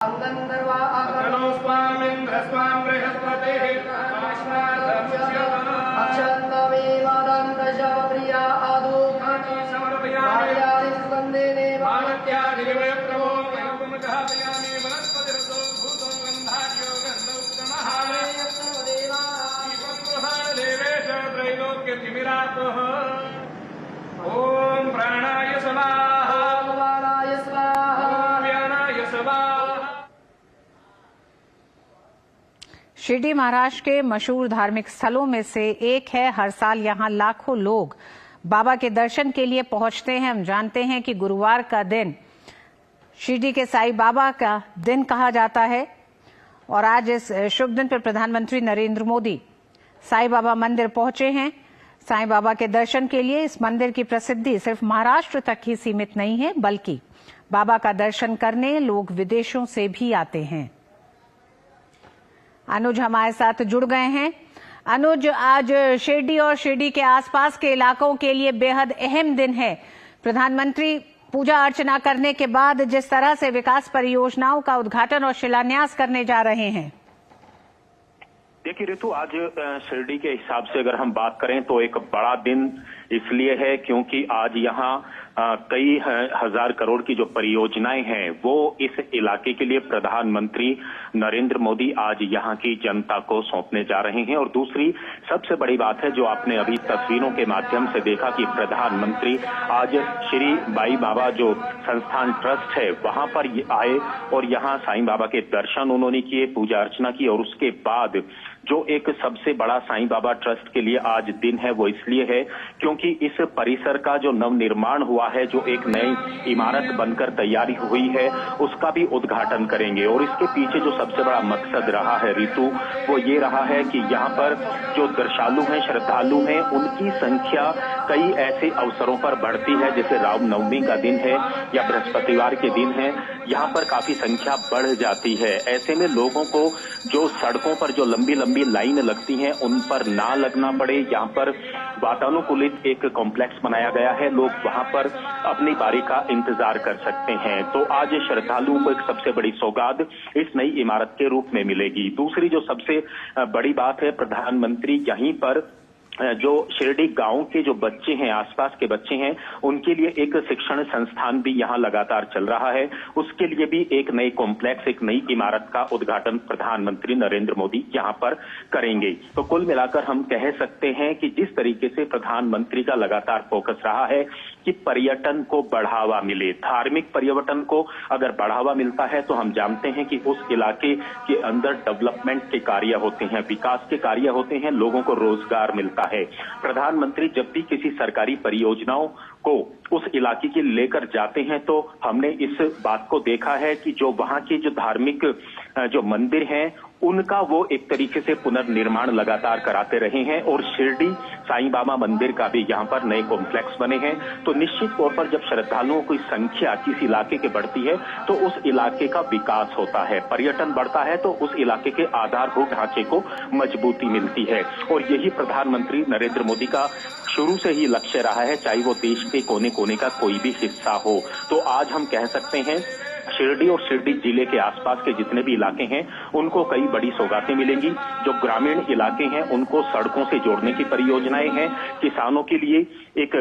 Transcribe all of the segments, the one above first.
ओम प्राणाय स्वाहा, ओम वाणाय स्वाहा, ओम व्यानाय स्वाहा। शिरडी महाराष्ट्र के मशहूर धार्मिक स्थलों में से एक है। हर साल यहाँ लाखों लोग बाबा के दर्शन के लिए पहुंचते हैं। हम जानते हैं कि गुरुवार का दिन शिरडी के साईं बाबा का दिन कहा जाता है और आज इस शुभ दिन पर प्रधानमंत्री नरेंद्र मोदी साईं बाबा मंदिर पहुंचे हैं। साईं बाबा के दर्शन के लिए इस मंदिर की प्रसिद्धि सिर्फ महाराष्ट्र तक ही सीमित नहीं है, बल्कि बाबा का दर्शन करने लोग विदेशों से भी आते हैं। अनुज हमारे साथ जुड़ गए हैं। अनुज, आज शिरडी और शिरडी के आसपास के इलाकों के लिए बेहद अहम दिन है। प्रधानमंत्री पूजा अर्चना करने के बाद जिस तरह से विकास परियोजनाओं का उद्घाटन और शिलान्यास करने जा रहे हैं। देखिए ऋतु, आज शिरडी के हिसाब से अगर हम बात करें तो एक बड़ा दिन इसलिए है क्योंकि आज यहाँ कई हजार करोड़ की जो परियोजनाएं हैं वो इस इलाके के लिए प्रधानमंत्री नरेंद्र मोदी आज यहाँ की जनता को सौंपने जा रहे हैं। और दूसरी सबसे बड़ी बात है जो आपने अभी तस्वीरों के माध्यम से देखा कि प्रधानमंत्री आज श्री बाई बाबा जो संस्थान ट्रस्ट है वहां पर आए और यहाँ साईं बाबा के दर्शन उन्होंने किए, पूजा अर्चना की। और उसके बाद जो एक सबसे बड़ा साईं बाबा ट्रस्ट के लिए आज दिन है वो इसलिए है क्योंकि इस परिसर का जो नवनिर्माण हुआ है, जो एक नई इमारत बनकर तैयारी हुई है, उसका भी उद्घाटन करेंगे। और इसके पीछे जो सबसे बड़ा मकसद रहा है ऋतु, वो ये रहा है कि यहाँ पर जो दर्शनालु हैं, श्रद्धालु हैं, उनकी संख्या कई ऐसे अवसरों पर बढ़ती है, जैसे रामनवमी का दिन है या बृहस्पतिवार के दिन है, यहाँ पर काफी संख्या बढ़ जाती है। ऐसे में लोगों को जो सड़कों पर जो लंबी लंबी लाइन लगती हैं उन पर ना लगना पड़े, यहाँ पर वातानुकूलित एक कॉम्प्लेक्स बनाया गया है, लोग वहां पर अपनी बारी का इंतजार कर सकते हैं। तो आज श्रद्धालुओं को एक सबसे बड़ी सौगात इस नई इमारत के रूप में मिलेगी। दूसरी जो सबसे बड़ी बात है, प्रधानमंत्री यहीं पर जो शिरडी गांव के जो बच्चे हैं, आसपास के बच्चे हैं, उनके लिए एक शिक्षण संस्थान भी यहां लगातार चल रहा है, उसके लिए भी एक नई कॉम्प्लेक्स, एक नई इमारत का उद्घाटन प्रधानमंत्री नरेंद्र मोदी यहां पर करेंगे। तो कुल मिलाकर हम कह सकते हैं कि जिस तरीके से प्रधानमंत्री का लगातार फोकस रहा है कि पर्यटन को बढ़ावा मिले, धार्मिक पर्यटन को अगर बढ़ावा मिलता है तो हम जानते हैं कि उस इलाके के अंदर डेवलपमेंट के कार्य होते हैं, विकास के कार्य होते हैं, लोगों को रोजगार मिलता है। प्रधानमंत्री जब भी किसी सरकारी परियोजनाओं को उस इलाके के लेकर जाते हैं तो हमने इस बात को देखा है कि जो वहां के जो धार्मिक जो मंदिर हैं उनका वो एक तरीके से पुनर्निर्माण लगातार कराते रहे हैं। और शिरडी साईं बाबा मंदिर का भी यहाँ पर नए कॉम्प्लेक्स बने हैं। तो निश्चित तौर पर जब श्रद्धालुओं की संख्या किसी इलाके की बढ़ती है तो उस इलाके का विकास होता है, पर्यटन बढ़ता है, तो उस इलाके के आधारभूत ढांचे को मजबूती मिलती है। और यही प्रधानमंत्री नरेंद्र मोदी का शुरू से ही लक्ष्य रहा है, चाहे वो देश के कोने कोने का कोई भी हिस्सा हो। तो आज हम कह सकते हैं शिरडी और शिरडी जिले के आसपास के जितने भी इलाके हैं उनको कई बड़ी सौगातें मिलेंगी। जो ग्रामीण इलाके हैं उनको सड़कों से जोड़ने की परियोजनाएं हैं, किसानों के लिए एक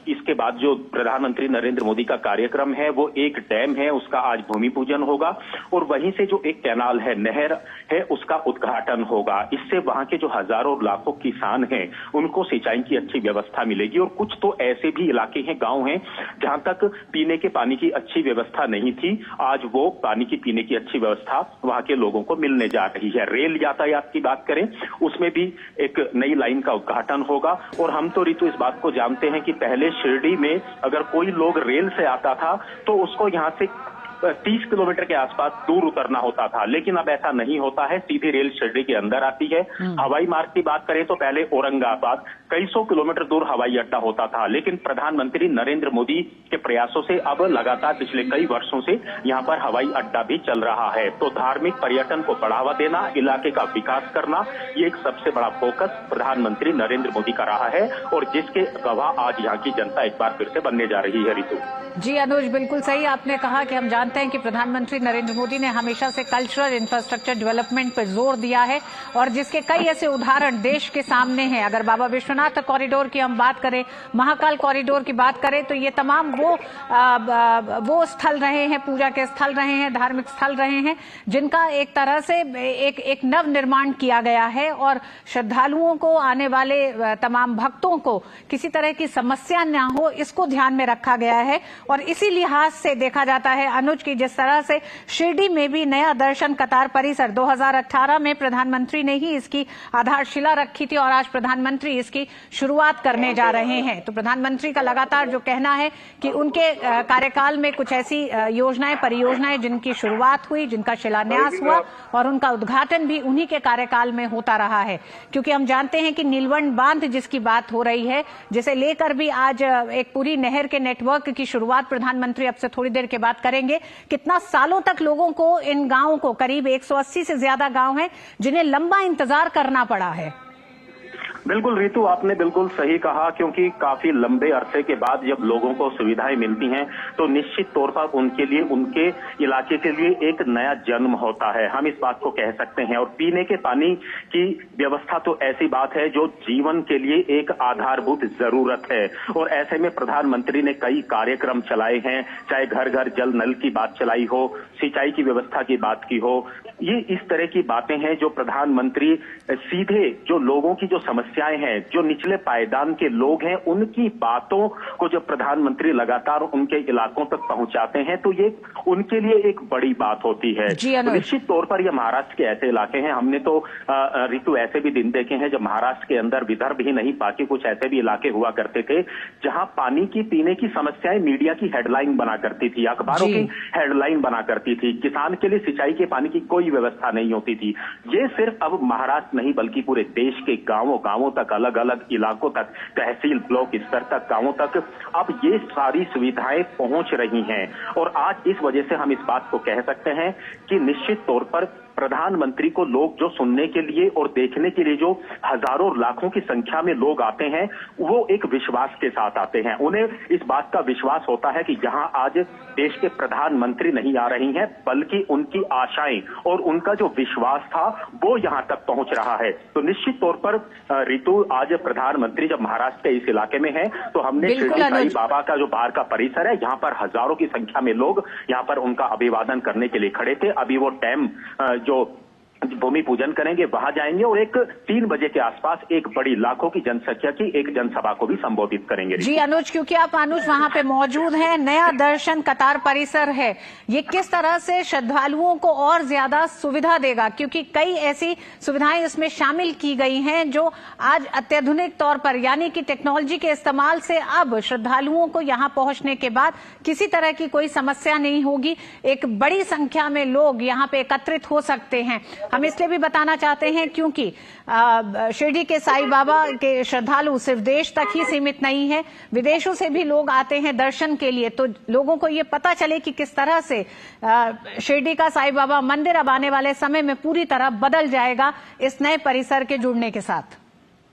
इसके बाद जो प्रधानमंत्री नरेंद्र मोदी का कार्यक्रम है वो एक डैम है, उसका आज भूमि पूजन होगा। और वहीं से जो एक कैनाल है, नहर है, उसका उद्घाटन होगा। इससे वहां के जो हजारों लाखों किसान हैं उनको सिंचाई की अच्छी व्यवस्था मिलेगी। और कुछ तो ऐसे भी इलाके हैं, गांव हैं, जहां तक पीने के पानी की अच्छी व्यवस्था नहीं थी, आज वो पानी की पीने की अच्छी व्यवस्था वहां के लोगों को मिलने जा रही है। रेल यातायात की बात करें उसमें भी एक नई लाइन का उद्घाटन होगा। और हम तो ऋतु इस बात को जानते हैं कि पहले शिरडी में अगर कोई लोग रेल से आता था तो उसको यहाँ से 30 किलोमीटर के आसपास दूर उतरना होता था, लेकिन अब ऐसा नहीं होता है, सीधी रेल शिरडी के अंदर आती है। हवाई मार्ग की बात करें तो पहले औरंगाबाद कई सौ किलोमीटर दूर हवाई अड्डा होता था, लेकिन प्रधानमंत्री नरेंद्र मोदी के प्रयासों से अब लगातार पिछले कई वर्षों से यहाँ पर हवाई अड्डा भी चल रहा है। तो धार्मिक पर्यटन को बढ़ावा देना, इलाके का विकास करना, ये एक सबसे बड़ा फोकस प्रधानमंत्री नरेंद्र मोदी का रहा है और जिसके गवाह आज यहाँ की जनता एक बार फिर से बनने जा रही है। ऋतु जी अनुज, बिल्कुल सही आपने कहा कि हम जानते हैं कि प्रधानमंत्री नरेंद्र मोदी ने हमेशा से कल्चरल इंफ्रास्ट्रक्चर डेवलपमेंट पर जोर दिया है और जिसके कई ऐसे उदाहरण देश के सामने हैं। अगर बाबा विश्वनाथ कॉरिडोर की हम बात करें, महाकाल कॉरिडोर की बात करें, तो ये तमाम वो स्थल रहे हैं, पूजा के स्थल रहे हैं, धार्मिक स्थल रहे हैं, जिनका एक तरह से एक नव निर्माण किया गया है और श्रद्धालुओं को, आने वाले तमाम भक्तों को किसी तरह की समस्या न हो, इसको ध्यान में रखा गया है। और इसी लिहाज से देखा जाता है अनुज की जिस तरह से शिरडी में भी नया दर्शन कतार परिसर 2018 में प्रधानमंत्री ने ही इसकी आधारशिला रखी थी और आज प्रधानमंत्री इसकी शुरुआत करने जा रहे हैं। तो प्रधानमंत्री का लगातार जो कहना है कि उनके कार्यकाल में कुछ ऐसी योजनाएं, परियोजनाएं जिनकी शुरुआत हुई, जिनका शिलान्यास हुआ और उनका उद्घाटन भी उन्हीं के कार्यकाल में होता रहा है। क्योंकि हम जानते हैं कि नीलवंड बांध जिसकी बात हो रही है, जिसे लेकर भी आज एक पूरी नहर के नेटवर्क की शुरुआत प्रधानमंत्री अब से थोड़ी देर के बाद करेंगे। कितना सालों तक लोगों को, इन गांवों को, करीब 180 से ज्यादा गांव हैं जिन्हें लंबा इंतजार करना पड़ा है। बिल्कुल रितु, आपने बिल्कुल सही कहा, क्योंकि काफी लंबे अरसे के बाद जब लोगों को सुविधाएं मिलती हैं तो निश्चित तौर पर उनके लिए, उनके इलाके के लिए एक नया जन्म होता है, हम इस बात को कह सकते हैं। और पीने के पानी की व्यवस्था तो ऐसी बात है जो जीवन के लिए एक आधारभूत जरूरत है। और ऐसे में प्रधानमंत्री ने कई कार्यक्रम चलाए हैं, चाहे घर घर जल नल की बात चलाई हो, सिंचाई की व्यवस्था की बात की हो, ये इस तरह की बातें हैं जो प्रधानमंत्री सीधे जो लोगों की जो समस्याएं हैं, जो निचले पायदान के लोग हैं, उनकी बातों को जब प्रधानमंत्री लगातार उनके इलाकों तक पहुंचाते हैं तो ये उनके लिए एक बड़ी बात होती है। तो निश्चित तौर पर ये महाराष्ट्र के ऐसे इलाके हैं, हमने तो ऋतु ऐसे भी दिन देखे हैं जब महाराष्ट्र के अंदर, विदर्भ ही नहीं बाकी कुछ ऐसे भी इलाके हुआ करते थे जहां पानी की, पीने की समस्याएं मीडिया की हेडलाइन बना करती थी, अखबारों की हेडलाइन बना करती थी। किसान के लिए सिंचाई के पानी की कोई व्यवस्था नहीं होती थी। ये सिर्फ अब महाराष्ट्र नहीं बल्कि पूरे देश के गांवों तक, अलग अलग इलाकों तक, तहसील ब्लॉक स्तर तक, गांवों तक अब ये सारी सुविधाएं पहुंच रही हैं। और आज इस वजह से हम इस बात को कह सकते हैं कि निश्चित तौर पर प्रधानमंत्री को लोग जो सुनने के लिए और देखने के लिए जो हजारों लाखों की संख्या में लोग आते हैं, वो एक विश्वास के साथ आते हैं। उन्हें इस बात का विश्वास होता है कि जहां आज देश के प्रधानमंत्री नहीं आ रही हैं, बल्कि उनकी आशाएं और उनका जो विश्वास था वो यहां तक पहुंच रहा है। तो निश्चित तौर पर ऋतु, आज प्रधानमंत्री जब महाराष्ट्र के इस इलाके में है तो हमने शिरडी साईं बाबा का जो बाहर का परिसर है, यहाँ पर हजारों की संख्या में लोग यहाँ पर उनका अभिवादन करने के लिए खड़े थे। अभी वो डैम जो भूमि पूजन करेंगे, वहां जाएंगे और एक 3 बजे के आसपास एक बड़ी लाखों की जनसंख्या की एक जनसभा को भी संबोधित करेंगे। जी अनुज, क्योंकि आप अनुज वहां पे मौजूद हैं, नया दर्शन कतार परिसर है, ये किस तरह से श्रद्धालुओं को और ज्यादा सुविधा देगा? क्योंकि कई ऐसी सुविधाएं इसमें शामिल की गई हैं जो आज अत्याधुनिक तौर पर, यानी कि टेक्नोलॉजी के इस्तेमाल से अब श्रद्धालुओं को यहाँ पहुंचने के बाद किसी तरह की कोई समस्या नहीं होगी, एक बड़ी संख्या में लोग यहाँ पे एकत्रित हो सकते हैं। हम इसलिए भी बताना चाहते हैं क्योंकि शिरडी के साईं बाबा के श्रद्धालु सिर्फ देश तक ही सीमित नहीं है, विदेशों से भी लोग आते हैं दर्शन के लिए। तो लोगों को ये पता चले कि किस तरह से शिरडी का साईं बाबा मंदिर अब आने वाले समय में पूरी तरह बदल जाएगा इस नए परिसर के जुड़ने के साथ।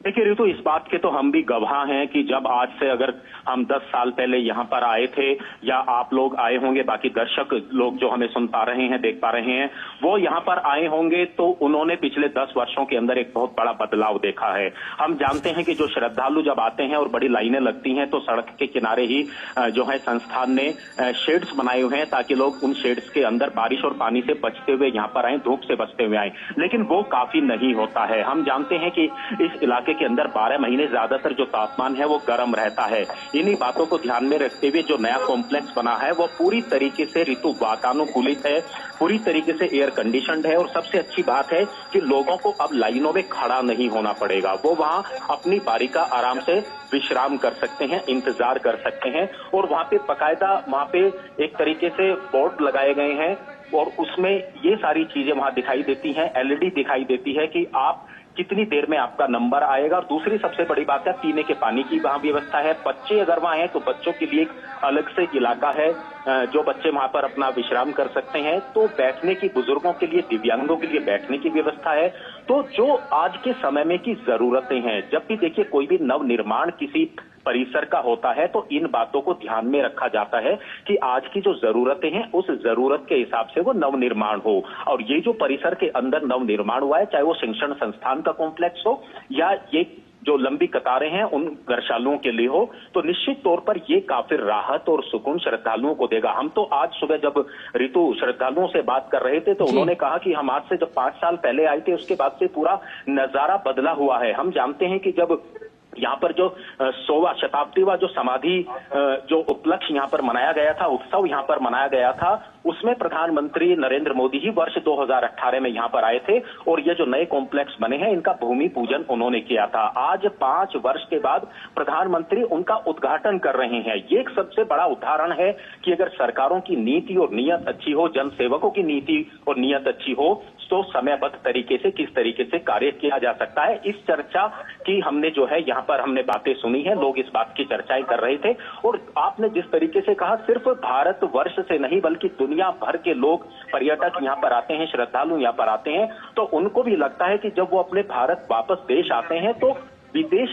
देखिए ऋतु, इस बात के तो हम भी गवाह हैं कि जब आज से अगर हम 10 साल पहले यहाँ पर आए थे, या आप लोग आए होंगे, बाकी दर्शक लोग जो हमें सुन पा रहे हैं, देख पा रहे हैं, वो यहाँ पर आए होंगे तो उन्होंने पिछले 10 वर्षों के अंदर एक बहुत बड़ा बदलाव देखा है। हम जानते हैं कि जो श्रद्धालु जब आते हैं और बड़ी लाइनें लगती हैं तो सड़क के किनारे ही जो है संस्थान ने शेड्स बनाए हुए हैं ताकि लोग उन शेड्स के अंदर बारिश और पानी से बचते हुए यहाँ पर आए, धूप से बचते हुए आए। लेकिन वो काफी नहीं होता है। हम जानते हैं कि इस इलाके के अंदर 12 महीने ज्यादातर जो तापमान है वो गर्म रहता है। इन्हीं बातों को ध्यान में रखते हुए जो नया कॉम्प्लेक्स बना है वो पूरी तरीके से ऋतु वातानुकूलित है, पूरी तरीके से एयर कंडीशनड है। और सबसे अच्छी बात है कि लोगों को अब लाइनों में खड़ा नहीं होना पड़ेगा, वो वहां अपनी बारी का आराम से विश्राम कर सकते हैं, इंतजार कर सकते हैं। और वहां पे बाकायदा वहां पे एक तरीके से बोर्ड लगाए गए हैं और उसमें ये सारी चीजें वहां दिखाई देती हैं, एलईडी दिखाई देती है कि आप कितनी देर में आपका नंबर आएगा। और दूसरी सबसे बड़ी बात है, पीने के पानी की वहां व्यवस्था है। बच्चे अगर वहां हैं तो बच्चों के लिए एक अलग से इलाका है, जो बच्चे वहां पर अपना विश्राम कर सकते हैं। तो बैठने की, बुजुर्गों के लिए, दिव्यांगों के लिए बैठने की व्यवस्था है। तो जो आज के समय में की जरूरतें हैं, जब भी देखिए कोई भी नव निर्माण किसी परिसर का होता है तो इन बातों को ध्यान में रखा जाता है कि आज की जो जरूरतें हैं उस जरूरत के हिसाब से वो नव निर्माण हो। और ये जो परिसर के अंदर नव निर्माण हुआ है, चाहे वो शिक्षण संस्थान का कॉम्प्लेक्स हो या ये जो लंबी कतारें हैं उन गौशालाओं के लिए हो, तो निश्चित तौर पर ये काफी राहत और सुकून श्रद्धालुओं को देगा। हम तो आज सुबह जब ऋतु श्रद्धालुओं से बात कर रहे थे तो उन्होंने कहा कि हम आज से जब 5 साल पहले आए थे उसके बाद से पूरा नजारा बदला हुआ है। हम जानते हैं कि जब यहाँ पर जो 100वां शताब्दीवा जो समाधि जो उपलक्ष्य यहाँ पर मनाया गया था, उत्सव यहाँ पर मनाया गया था, उसमें प्रधानमंत्री नरेंद्र मोदी ही वर्ष 2018 में यहाँ पर आए थे और ये जो नए कॉम्प्लेक्स बने हैं इनका भूमि पूजन उन्होंने किया था। आज 5 वर्ष के बाद प्रधानमंत्री उनका उद्घाटन कर रहे हैं। ये एक सबसे बड़ा उदाहरण है कि अगर सरकारों की नीति और नीयत अच्छी हो, जन सेवकों की नीति और नीयत अच्छी हो, तो समयबद्ध तरीके से किस तरीके से कार्य किया जा सकता है। इस चर्चा की हमने जो है यहाँ पर हमने बातें सुनी है, लोग इस बात की चर्चाएं कर रहे थे। और आपने जिस तरीके से कहा, सिर्फ भारत वर्ष से नहीं बल्कि दुनिया भर के लोग, पर्यटक यहाँ पर आते हैं, श्रद्धालु यहाँ पर आते हैं, तो उनको भी लगता है कि जब वो अपने भारत वापस देश आते हैं तो विदेशी